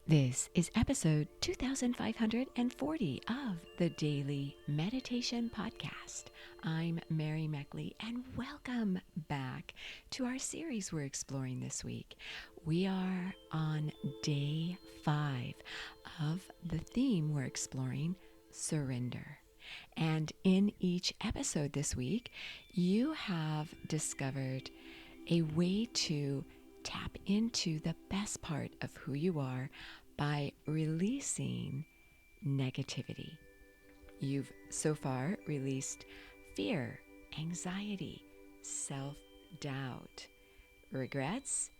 This is episode 2540 of the Daily Meditation Podcast. I'm Mary Meckley, and welcome back to our series we're exploring this week. We are on day 5 of the theme we're exploring, surrender. And in each episode this week, you have discovered a way to tap into the best part of who you are by releasing negativity. You've so far released fear, anxiety, self-doubt, regrets,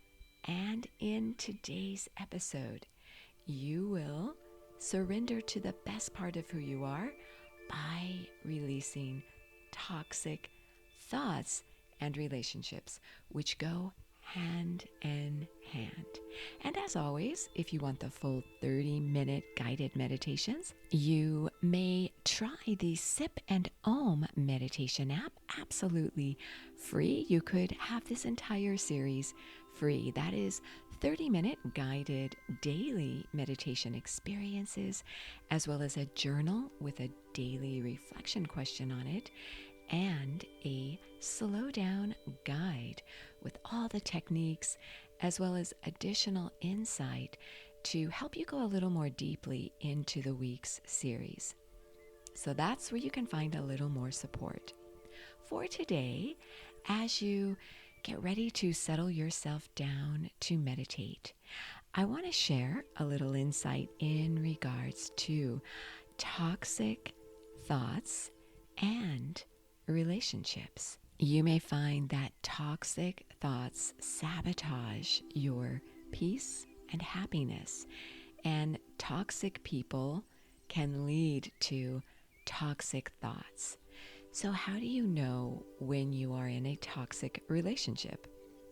and in today's episode, you will surrender to the best part of who you are by releasing toxic thoughts and relationships, which go hand in hand. And as always, if you want the full 30-minute guided meditations, you may try the Sip and Om meditation app absolutely free. You could have this entire series free. That is 30-minute guided daily meditation experiences, as well as a journal with a daily reflection question on it, and a slow down guide with all the techniques, as well as additional insight to help you go a little more deeply into the week's series. So that's where you can find a little more support. For today, as you get ready to settle yourself down to meditate, I want to share a little insight in regards to toxic thoughts and relationships. You may find that toxic thoughts sabotage your peace and happiness, and toxic people can lead to toxic thoughts. So how do you know when you are in a toxic relationship?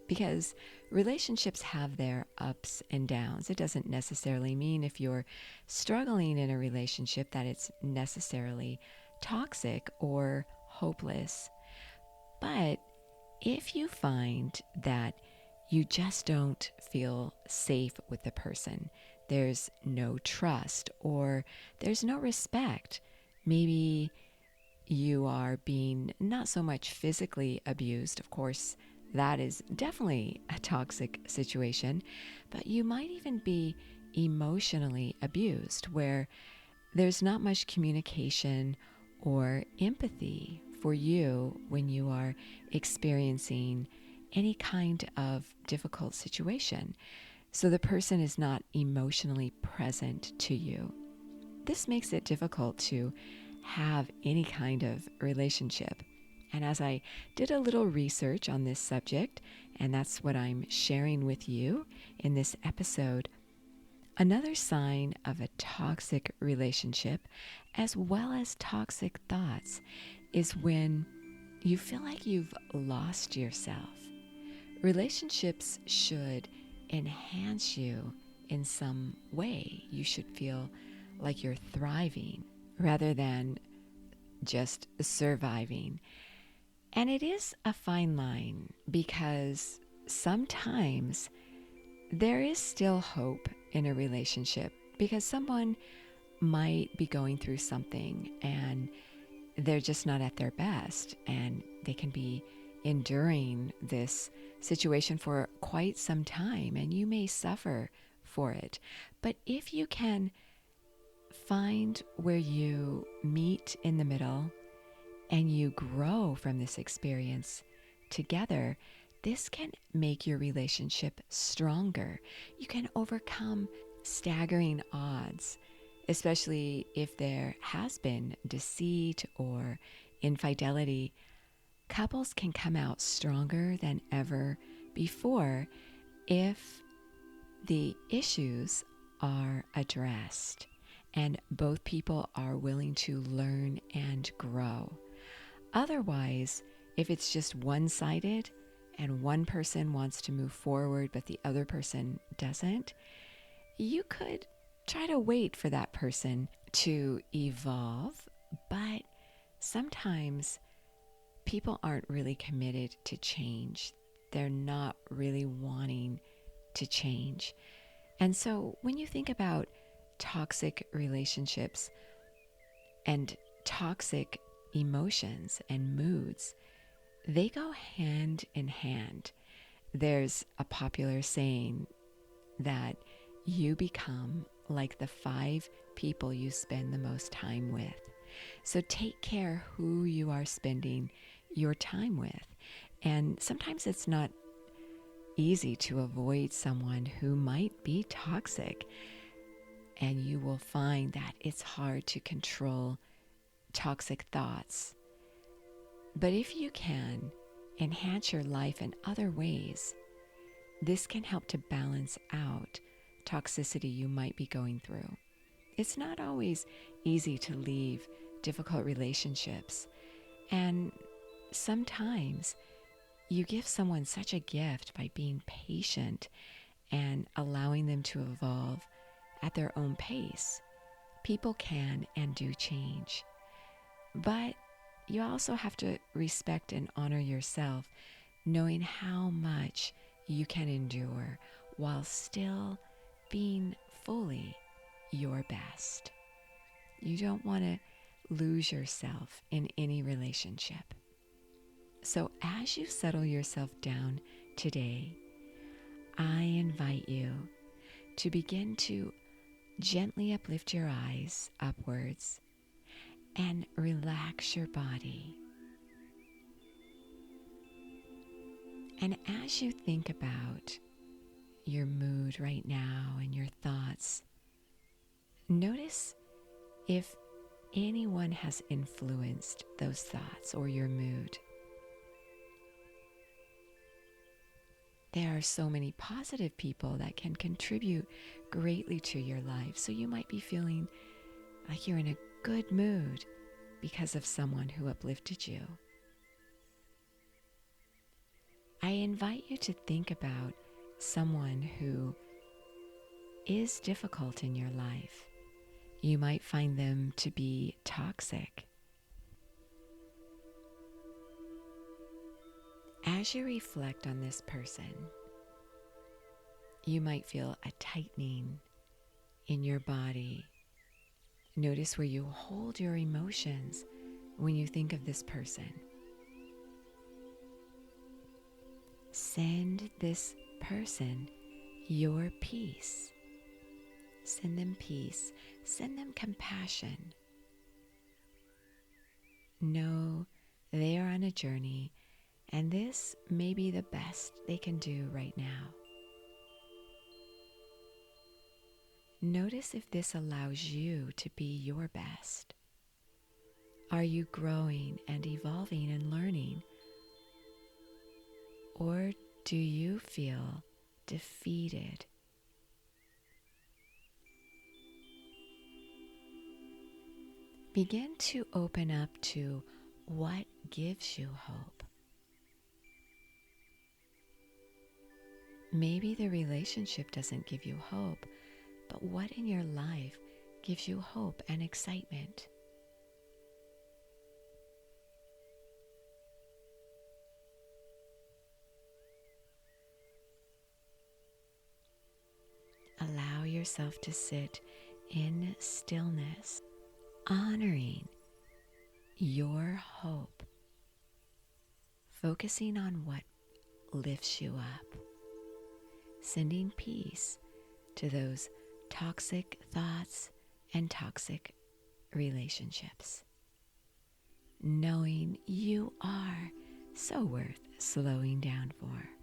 Because relationships have their ups and downs. It doesn't necessarily mean if you're struggling in a relationship that it's necessarily toxic or hopeless. But if you find that you just don't feel safe with the person, there's no trust or there's no respect, maybe you are being not so much physically abused, of course, that is definitely a toxic situation, but you might even be emotionally abused, where there's not much communication or empathy for you when you are experiencing any kind of difficult situation. So the person is not emotionally present to you. This makes it difficult to have any kind of relationship. And as I did a little research on this subject, and that's what I'm sharing with you in this episode, another sign of a toxic relationship, as well as toxic thoughts, is when you feel like you've lost yourself. Relationships should enhance you in some way. You should feel like you're thriving rather than just surviving. And it is a fine line, because sometimes there is still hope in a relationship, because someone might be going through something and they're just not at their best, and they can be enduring this situation for quite some time, and you may suffer for it. But if you can find where you meet in the middle and you grow from this experience together, this can make your relationship stronger. You can overcome staggering odds, especially if there has been deceit or infidelity. Couples can come out stronger than ever before if the issues are addressed and both people are willing to learn and grow. Otherwise, if it's just one-sided and one person wants to move forward but the other person doesn't, you could try to wait for that person to evolve, but sometimes people aren't really committed to change. They're not really wanting to change. And so when you think about toxic relationships and toxic emotions and moods, they go hand in hand. There's a popular saying that you become like the 5 people you spend the most time with. So take care who you are spending your time with. And sometimes it's not easy to avoid someone who might be toxic. And you will find that it's hard to control toxic thoughts. But if you can enhance your life in other ways, this can help to balance out toxicity you might be going through. It's not always easy to leave difficult relationships, and sometimes you give someone such a gift by being patient and allowing them to evolve at their own pace. People can and do change, but you also have to respect and honor yourself, knowing how much you can endure while still being fully your best. You don't want to lose yourself in any relationship. So as you settle yourself down today, I invite you to begin to gently uplift your eyes upwards and relax your body. And as you think about your mood right now and your thoughts, notice if anyone has influenced those thoughts or your mood. There are so many positive people that can contribute greatly to your life. So you might be feeling like you're in a good mood because of someone who uplifted you. I invite you to think about someone who is difficult in your life. You might find them to be toxic. As you reflect on this person, you might feel a tightening in your body. Notice where you hold your emotions when you think of this person. Send this person your peace. Send them peace. Send them compassion. Know they are on a journey, and this may be the best they can do right now. Notice if this allows you to be your best. Are you growing and evolving and learning? Or do you feel defeated? Begin to open up to what gives you hope. Maybe the relationship doesn't give you hope, but what in your life gives you hope and excitement? Allow yourself to sit in stillness, honoring your hope, focusing on what lifts you up, sending peace to those toxic thoughts and toxic relationships, knowing you are so worth slowing down for.